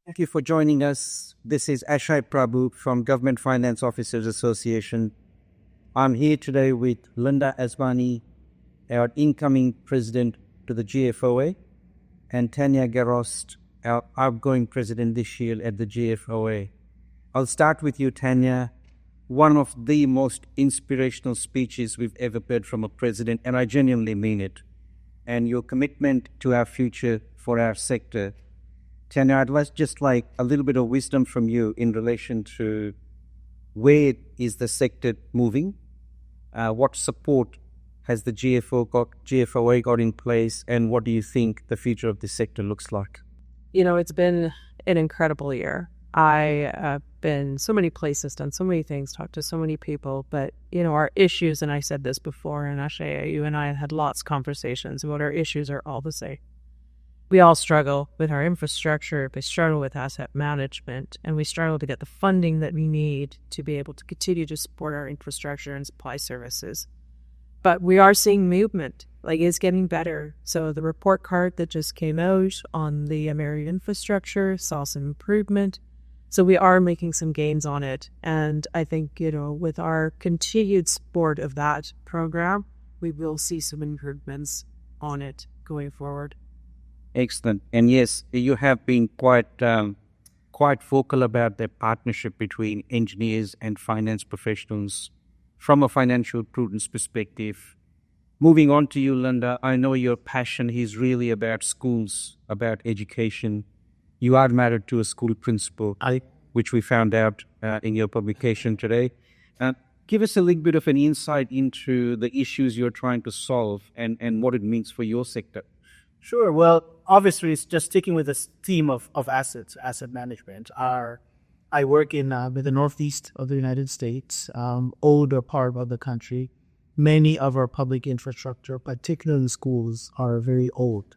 Thank you for joining us. This is Ashai Prabhu from Government Finance Officers Association. I'm here today with Linda Asbani, our incoming president to the GFOA, and Tanya Garost, our outgoing president this year at the GFOA. I'll start with you, Tanya. One of the most inspirational speeches we've ever heard from a president, and I genuinely mean it, and your commitment to our future for our sector. Tanya, I'd just like a little bit of wisdom from you in relation to where is the sector moving, what support has the GFOA got in place, and what do you think the future of this sector looks like? It's been an incredible year. I have been so many places, done so many things, talked to so many people, but, our issues, and I said this before, and Ashaya, you and I had lots of conversations about our issues are all the same. We all struggle with our infrastructure, we struggle with asset management, and we struggle to get the funding that we need to be able to continue to support our infrastructure and supply services. But we are seeing movement, it's getting better. So the report card that just came out on the American infrastructure saw some improvement. So we are making some gains on it. And I think, with our continued support of that program, we will see some improvements on it going forward. Excellent. And yes, you have been quite vocal about the partnership between engineers and finance professionals from a financial prudence perspective. Moving on to you, Linda, I know your passion is really about schools, about education. You are married to a school principal, which we found out in your publication today. Give us a little bit of an insight into the issues you're trying to solve and what it means for your sector. Sure. Well, obviously, it's just sticking with this theme of asset management. I work in the northeast of the United States, older part of the country. Many of our public infrastructure, particularly schools, are very old.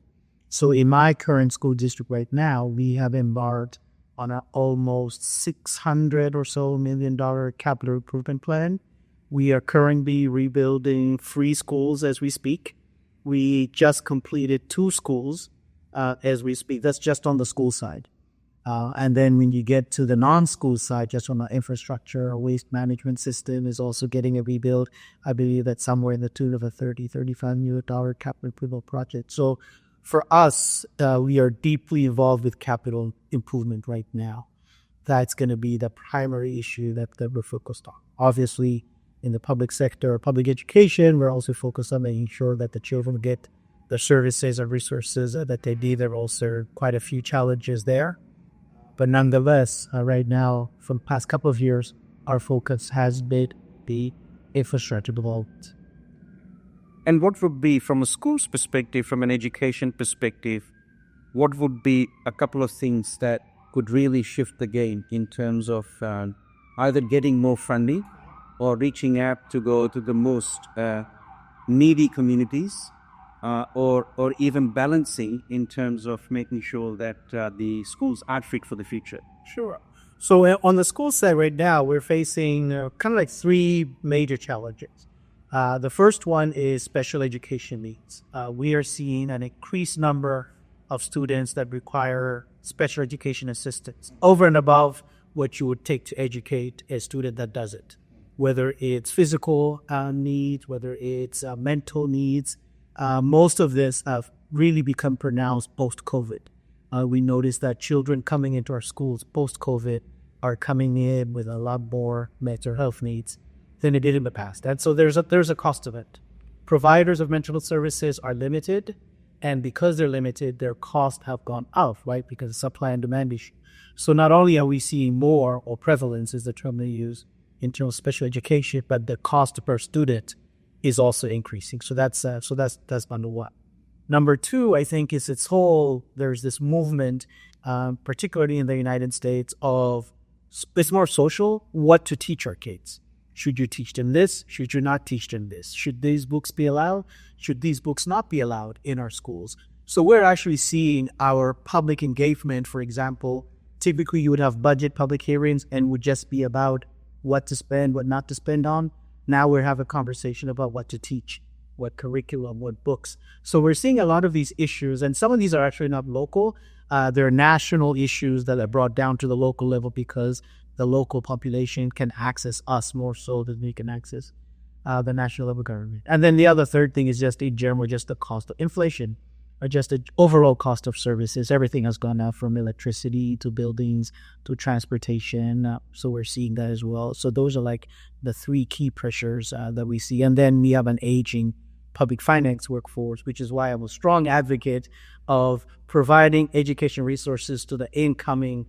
So in my current school district right now, we have embarked on an almost $600 or so million capital improvement plan. We are currently rebuilding 3 schools as we speak. We just completed 2 schools as we speak. That's just on the school side. And then when you get to the non-school side, just on the infrastructure, waste management system is also getting a rebuild. I believe that's somewhere in the tune of a $35 million capital improvement project. So for us, we are deeply involved with capital improvement right now. That's going to be the primary issue that we're focused on. Obviously, in the public sector, public education, we're also focused on making sure that the children get the services and resources that they need. There are also quite a few challenges there. But nonetheless, right now, for the past couple of years, our focus has been the infrastructure development. And what would be, from a school's perspective, from an education perspective, what would be a couple of things that could really shift the game in terms of either getting more funding or reaching out to go to the most needy communities, or even balancing in terms of making sure that the schools are fit for the future? Sure. So on the school side right now, we're facing kind of like 3 major challenges. The first one is special education needs. We are seeing an increased number of students that require special education assistance over and above what you would take to educate a student that does it. Whether it's physical needs, whether it's mental needs. Most of this have really become pronounced post-COVID. We noticed that children coming into our schools post-COVID are coming in with a lot more mental health needs than they did in the past. And so there's a cost of it. Providers of mental health services are limited, and because they're limited, their costs have gone up, right? Because of supply and demand issue. So not only are we seeing more, or prevalence is the term they use, in terms of special education, but the cost per student is also increasing. So that's number 1. Number 2, I think, is there's this movement, particularly in the United States, of it's more social, what to teach our kids. Should you teach them this? Should you not teach them this? Should these books be allowed? Should these books not be allowed in our schools? So we're actually seeing our public engagement, for example, typically you would have budget public hearings and would just be about what to spend, what not to spend on. Now we're having a conversation about what to teach, what curriculum, what books. So we're seeing a lot of these issues, and some of these are actually not local. There are national issues that are brought down to the local level because the local population can access us more so than we can access the national level government. And then the other third thing is just in general, just the cost of inflation, or just the overall cost of services. Everything has gone up from electricity to buildings to transportation. So we're seeing that as well. So those are like the three key pressures that we see. And then we have an aging public finance workforce, which is why I'm a strong advocate of providing education resources to the incoming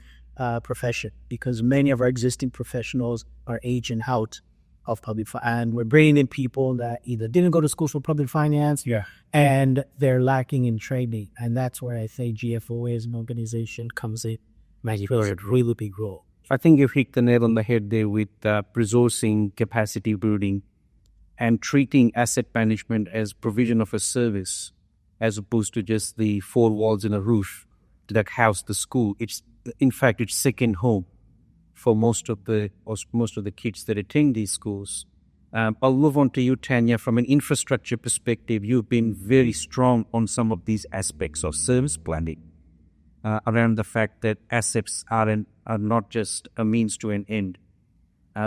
profession, because many of our existing professionals are aging out of public finance, and we're bringing in people that either didn't go to school for public finance, and they're lacking in training, and that's where I say GFOA as an organization comes in. It plays a really big role. I think you've hit the nail on the head there with resourcing, capacity building, and treating asset management as provision of a service, as opposed to just the four walls and a roof that house the school. It's second home for most of the kids that attend these schools. I'll move on to you, Tanya. From an infrastructure perspective, you've been very strong on some of these aspects of service planning, around the fact that assets are not just a means to an end.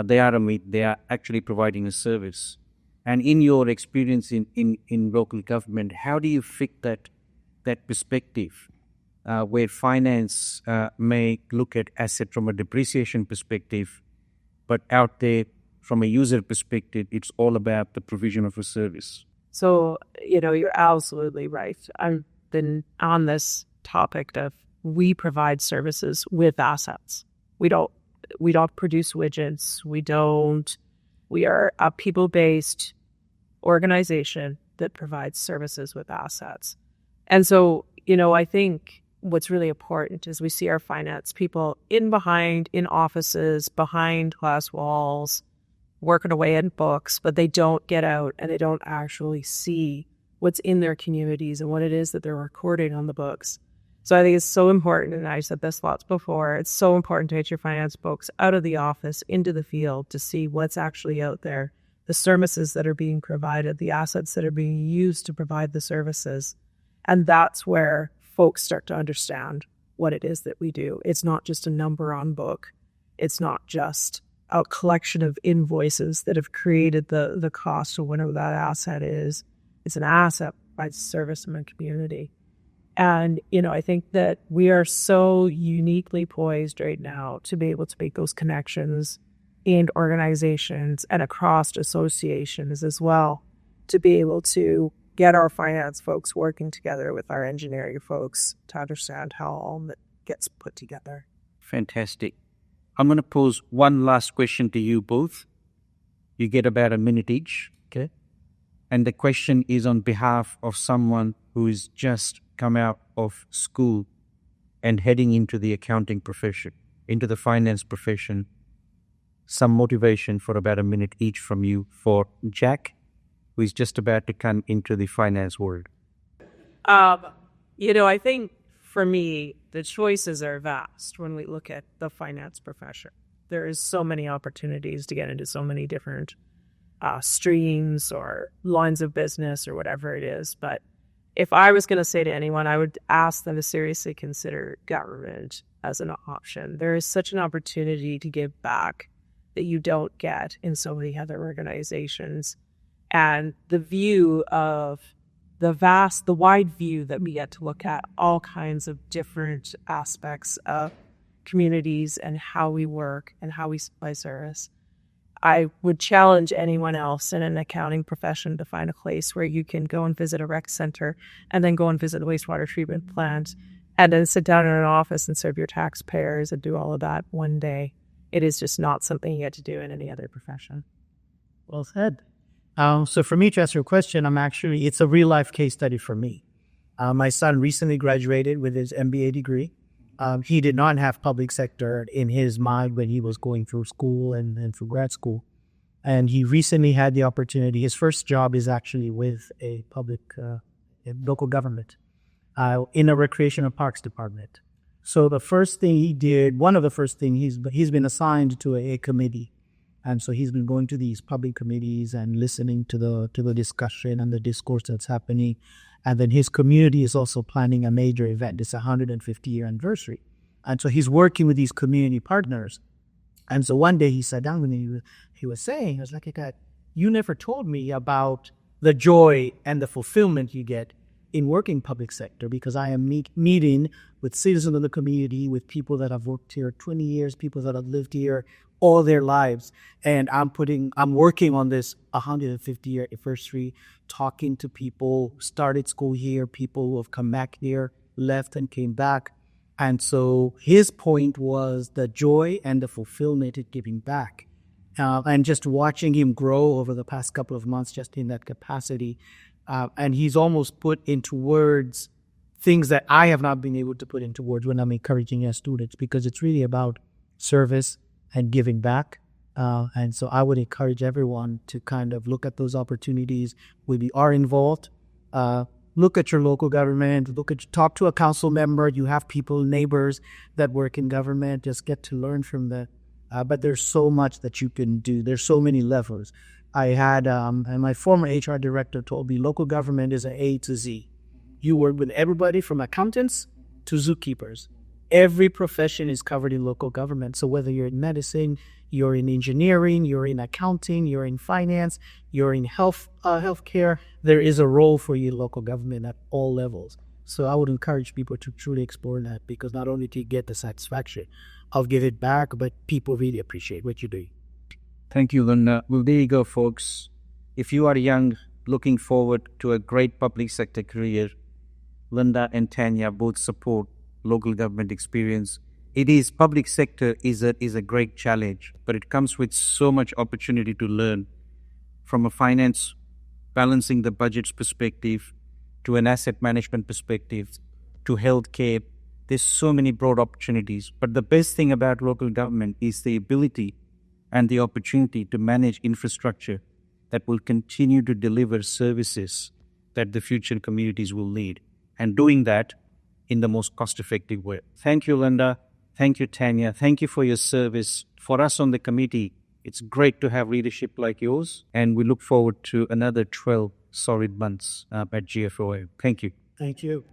They are actually providing a service. And in your experience in local government, how do you fit that perspective? Where finance may look at asset from a depreciation perspective, but out there from a user perspective, it's all about the provision of a service. So, you're absolutely right. I've been on this topic of we provide services with assets. We don't produce widgets. We are a people-based organization that provides services with assets. And so, I think what's really important is we see our finance people in offices, behind glass walls, working away in books, but they don't get out and they don't actually see what's in their communities and what it is that they're recording on the books. So I think it's so important, and I said this lots before, it's so important to get your finance folks out of the office, into the field, to see what's actually out there, the services that are being provided, the assets that are being used to provide the services. And that's where folks start to understand what it is that we do. It's not just a number on book. It's not just a collection of invoices that have created the cost of whatever that asset is. It's an asset by service in the community. And, I think that we are so uniquely poised right now to be able to make those connections in organizations and across associations as well, to be able to get our finance folks working together with our engineering folks to understand how all that gets put together. Fantastic. I'm going to pose one last question to you both. You get about a minute each. Okay. And the question is on behalf of someone who is just come out of school and heading into the accounting profession, into the finance profession. Some motivation for about a minute each from you for Jack, who is just about to come into the finance world. I think for me, the choices are vast when we look at the finance profession. There is so many opportunities to get into so many different streams or lines of business or whatever it is. But if I was going to say to anyone, I would ask them to seriously consider government as an option. There is such an opportunity to give back that you don't get in so many other organizations. And the view of the wide view that we get to look at all kinds of different aspects of communities and how we work and how we supply service. I would challenge anyone else in an accounting profession to find a place where you can go and visit a rec center and then go and visit a wastewater treatment plant and then sit down in an office and serve your taxpayers and do all of that one day. It is just not something you get to do in any other profession. Well said. So for me to answer your question, it's a real life case study for me. My son recently graduated with his MBA degree. He did not have public sector in his mind when he was going through school and through grad school. And he recently had the opportunity. His first job is actually with a public local government in a recreation and parks department. So the first thing he did, one of the first things, he's been assigned to a committee. And so he's been going to these public committees and listening to the discussion and the discourse that's happening. And then his community is also planning a major event. It's a 150-year anniversary. And so he's working with these community partners. And so one day he sat down with me, he was saying, I was like, God, you never told me about the joy and the fulfillment you get in working public sector, because I am meeting with citizens of the community, with people that have worked here 20 years, people that have lived here all their lives. And I'm working on this 150-year anniversary, talking to people, started school here, people who have come back here, left and came back. And so his point was the joy and the fulfillment of giving back. And just watching him grow over the past couple of months, just in that capacity. And he's almost put into words things that I have not been able to put into words when I'm encouraging our students, because it's really about service and giving back. And so I would encourage everyone to kind of look at those opportunities. We are involved. Look at your local government, talk to a council member. You have people, neighbors that work in government. Just get to learn from them. But there's so much that you can do. There's so many levels. I had, and my former HR director told me, local government is an A to Z. You work with everybody from accountants to zookeepers. Every profession is covered in local government. So whether you're in medicine, you're in engineering, you're in accounting, you're in finance, you're in healthcare, there is a role for you in local government at all levels. So I would encourage people to truly explore that, because not only do you get the satisfaction of give it back, but people really appreciate what you do. Thank you, Linda. Well, there you go, folks. If you are young, looking forward to a great public sector career, Linda and Tanya both support local government experience. Public sector is a great challenge, but it comes with so much opportunity to learn, from a finance, balancing the budget's perspective, to an asset management perspective, to healthcare. There's so many broad opportunities. But the best thing about local government is the ability and the opportunity to manage infrastructure that will continue to deliver services that the future communities will need, and doing that in the most cost-effective way. Thank you, Linda. Thank you, Tanya. Thank you for your service. For us on the committee, it's great to have leadership like yours, and we look forward to another 12 solid months at GFOA. Thank you. Thank you.